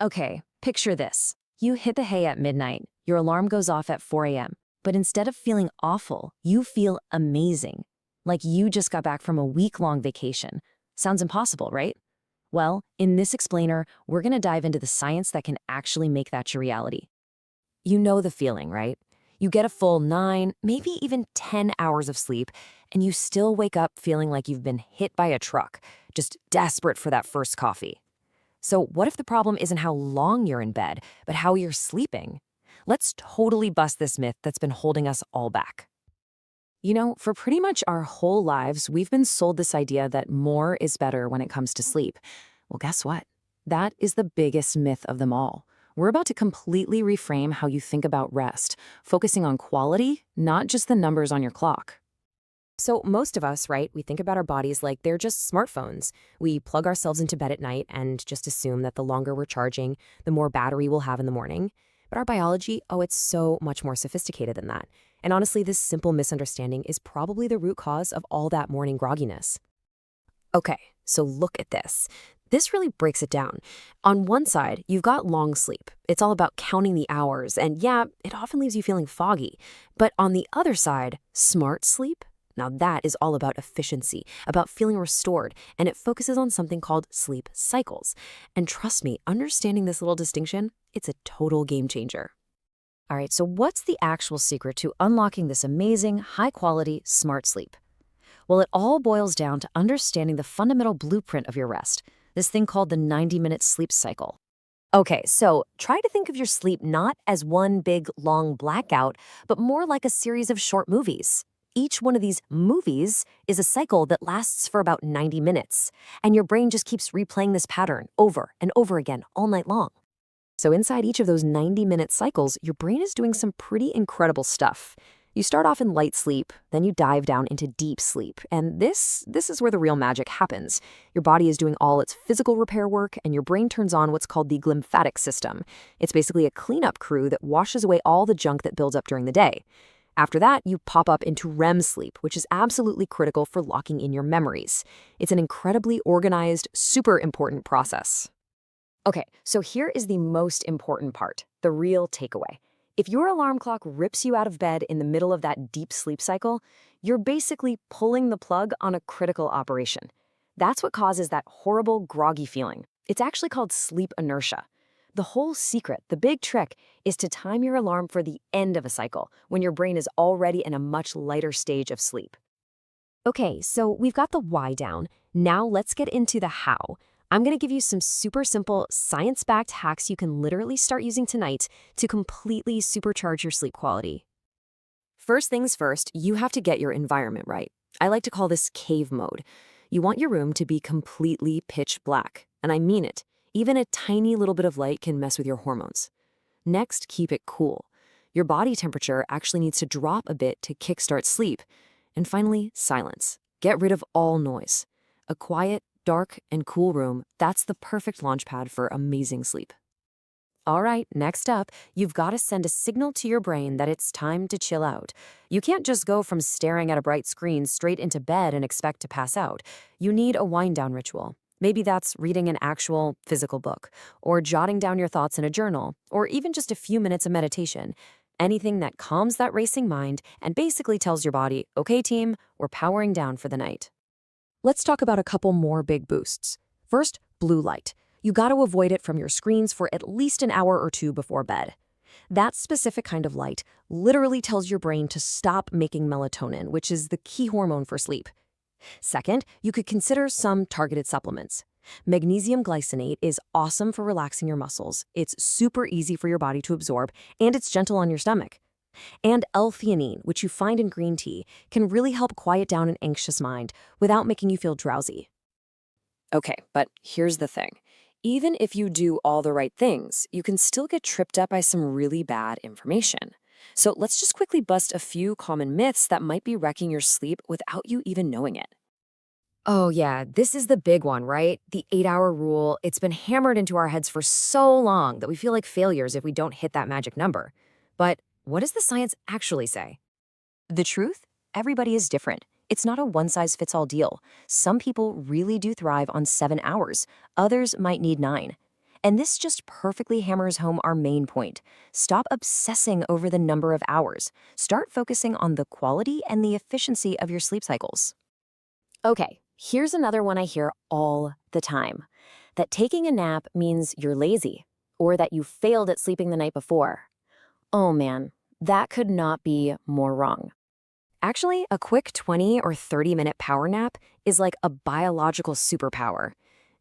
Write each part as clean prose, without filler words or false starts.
Okay, picture this. You hit the hay at midnight, your alarm goes off at 4 a.m., but instead of feeling awful, you feel amazing. Like you just got back from a week-long vacation. Sounds impossible, right? Well, in this explainer, we're going to dive into the science that can actually make that your reality. You know the feeling, right? You get a full 9, maybe even 10 hours of sleep, and you still wake up feeling like you've been hit by a truck, just desperate for that first coffee. So what if the problem isn't how long you're in bed, but how you're sleeping? Let's totally bust this myth that's been holding us all back. You know, for pretty much our whole lives, we've been sold this idea that more is better when it comes to sleep. Well, guess what? That is the biggest myth of them all. We're about to completely reframe how you think about rest, focusing on quality, not just the numbers on your clock. So most of us, right, we think about our bodies like they're just smartphones. We plug ourselves into bed at night and just assume that the longer we're charging, the more battery we'll have in the morning. But our biology, oh, it's so much more sophisticated than that. And honestly, this simple misunderstanding is probably the root cause of all that morning grogginess. Okay, so look at this. This really breaks it down. On one side, you've got long sleep. It's all about counting the hours, and yeah, it often leaves you feeling foggy. But on the other side, smart sleep? Now that is all about efficiency, about feeling restored, and it focuses on something called sleep cycles. And trust me, understanding this little distinction, it's a total game changer. All right, so what's the actual secret to unlocking this amazing, high-quality, smart sleep? Well, it all boils down to understanding the fundamental blueprint of your rest, this thing called the 90-minute sleep cycle. Okay, so try to think of your sleep not as one big, long blackout, but more like a series of short movies. Each one of these movies is a cycle that lasts for about 90 minutes, and your brain just keeps replaying this pattern over and over again all night long. So inside each of those 90-minute cycles, your brain is doing some pretty incredible stuff. You start off in light sleep, then you dive down into deep sleep, and this is where the real magic happens. Your body is doing all its physical repair work, and your brain turns on what's called the glymphatic system. It's basically a cleanup crew that washes away all the junk that builds up during the day. After that, you pop up into REM sleep, which is absolutely critical for locking in your memories. It's an incredibly organized, super important process. Okay, so here is the most important part, the real takeaway. If your alarm clock rips you out of bed in the middle of that deep sleep cycle, you're basically pulling the plug on a critical operation. That's what causes that horrible, groggy feeling. It's actually called sleep inertia. The whole secret, the big trick, is to time your alarm for the end of a cycle, when your brain is already in a much lighter stage of sleep. Okay, so we've got the why down. Now let's get into the how. I'm going to give you some super simple, science-backed hacks you can literally start using tonight to completely supercharge your sleep quality. First things first, you have to get your environment right. I like to call this cave mode. You want your room to be completely pitch black, and I mean it. Even a tiny little bit of light can mess with your hormones. Next, keep it cool. Your body temperature actually needs to drop a bit to kickstart sleep. And finally, silence. Get rid of all noise. A quiet, dark, and cool room, that's the perfect launchpad for amazing sleep. All right, next up, you've got to send a signal to your brain that it's time to chill out. You can't just go from staring at a bright screen straight into bed and expect to pass out. You need a wind-down ritual. Maybe that's reading an actual physical book, or jotting down your thoughts in a journal, or even just a few minutes of meditation. Anything that calms that racing mind and basically tells your body, okay, team, we're powering down for the night. Let's talk about a couple more big boosts. First, blue light. You got to avoid it from your screens for at least an hour or two before bed. That specific kind of light literally tells your brain to stop making melatonin, which is the key hormone for sleep. Second, you could consider some targeted supplements. Magnesium glycinate is awesome for relaxing your muscles. It's super easy for your body to absorb, and it's gentle on your stomach. And L-theanine, which you find in green tea, can really help quiet down an anxious mind without making you feel drowsy. Okay, but here's the thing. Even if you do all the right things, you can still get tripped up by some really bad information. So let's just quickly bust a few common myths that might be wrecking your sleep without you even knowing it. Oh yeah, this is the big one, right? The 8-hour rule. It's been hammered into our heads for so long that we feel like failures if we don't hit that magic number. But what does the science actually say? The truth? Everybody is different. It's not a one-size-fits-all deal. Some people really do thrive on 7 hours. Others might need 9. And this just perfectly hammers home our main point. Stop obsessing over the number of hours. Start focusing on the quality and the efficiency of your sleep cycles. Okay, here's another one I hear all the time. That taking a nap means you're lazy, or that you failed at sleeping the night before. Oh man, that could not be more wrong. Actually, a quick 20 or 30-minute power nap is like a biological superpower.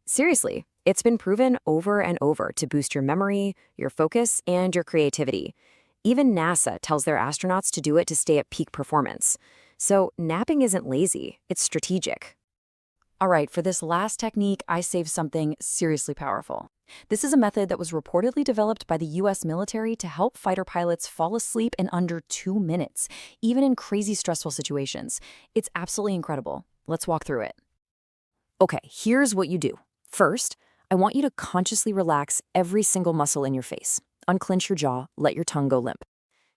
Seriously, it's been proven over and over to boost your memory, your focus, and your creativity. Even NASA tells their astronauts to do it to stay at peak performance. So napping isn't lazy, it's strategic. All right, for this last technique, I saved something seriously powerful. This is a method that was reportedly developed by the US military to help fighter pilots fall asleep in under 2 minutes, even in crazy stressful situations. It's absolutely incredible. Let's walk through it. Okay, here's what you do. First, I want you to consciously relax every single muscle in your face. Unclench your jaw, let your tongue go limp.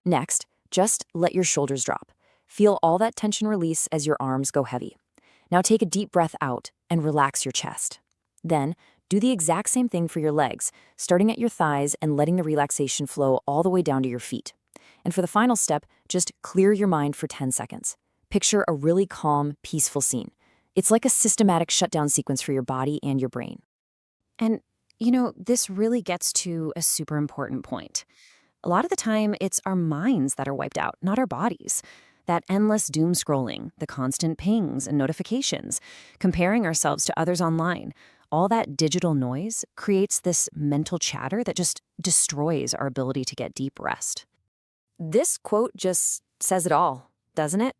Next, just let your shoulders drop. Feel all that tension release as your arms go heavy. Now take a deep breath out and relax your chest. Then, do the exact same thing for your legs, starting at your thighs and letting the relaxation flow all the way down to your feet. And for the final step, just clear your mind for 10 seconds. Picture a really calm, peaceful scene. It's like a systematic shutdown sequence for your body and your brain. And, this really gets to a super important point. A lot of the time, it's our minds that are wiped out, not our bodies. That endless doom scrolling, the constant pings and notifications, comparing ourselves to others online, all that digital noise creates this mental chatter that just destroys our ability to get deep rest. This quote just says it all, doesn't it?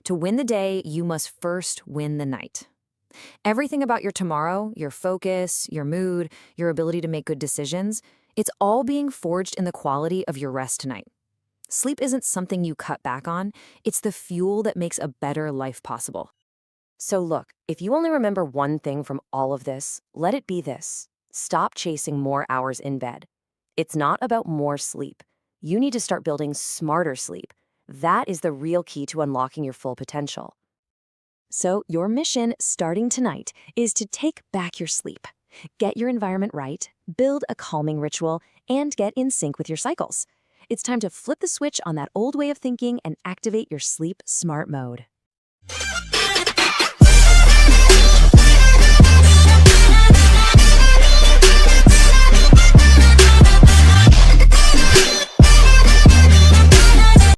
To win the day, you must first win the night. Everything about your tomorrow, your focus, your mood, your ability to make good decisions, it's all being forged in the quality of your rest tonight. Sleep isn't something you cut back on, it's the fuel that makes a better life possible. So look, if you only remember one thing from all of this, let it be this. Stop chasing more hours in bed. It's not about more sleep. You need to start building smarter sleep. That is the real key to unlocking your full potential. So your mission, starting tonight, is to take back your sleep. Get your environment right, build a calming ritual, and get in sync with your cycles. It's time to flip the switch on that old way of thinking and activate your sleep smart mode.